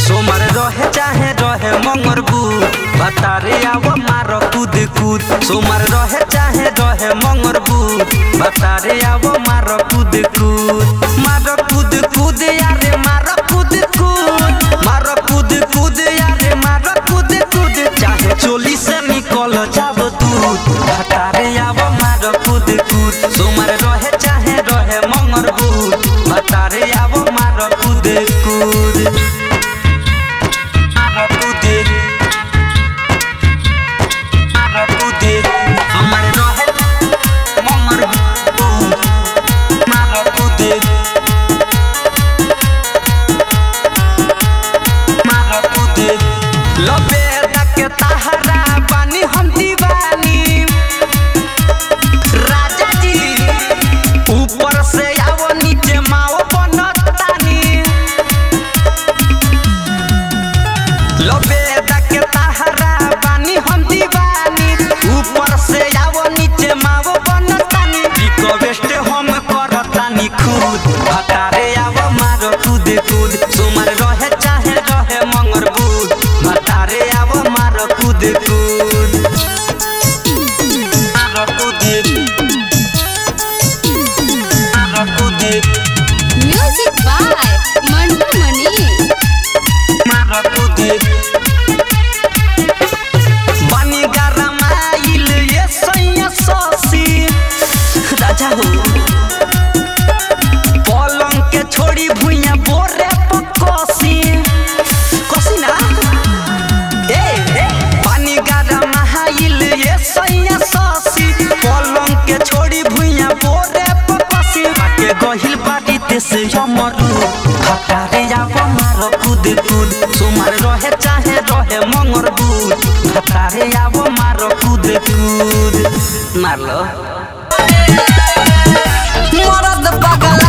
सोमर रहे चाहे रहे मंगरबू बता रे आव मार कूद कूद। सोमर रहे चाहे रहे मंगरबू बता रे आव मार कूद कूद। मार कूद कूद यारे मार कूद कूद। मार कूद कूद यारे मार कूद कूद। चाहे चोली से निकल जाब दूध बता रे आव मार कूद कूद। सोमर रहे चाहे रहे मंगरबू बता रे आव मार कूद कूद। लबेदा के तहरा पानी हम दीवानी राजा जी ऊपर से आओ नीचे माओ बनतानी। लबेदा के तहरा पानी हम दीवानी ऊपर से आओ नीचे माओ बनतानी। रिक्वेस्ट हम करतानी खुद बता रे आओ मारो कूद कूद। सोमर रहे चाहे रहे मंगरबू बता रे आओ मारो कूद कूद। मारो कूद मारो कूद। म्यूजिक बाय मंटू मनी। मारो कूद बनी गरमाइल ये सैया ससी राजा हो। पलंग के छोड़ी भुइया बोरे पकोसी कोसी ना ए पानी गरम हाइल ये सैया ससी। पलंग के छोड़ी भुइया बोरे पकोसी के गहिल बाटी ते से हमरू बता रे आव मार कूद कूद। सोमर रहे चाहे रहे मंगरबू बता रे आव मार कूद कूद। मार लो मरद पागल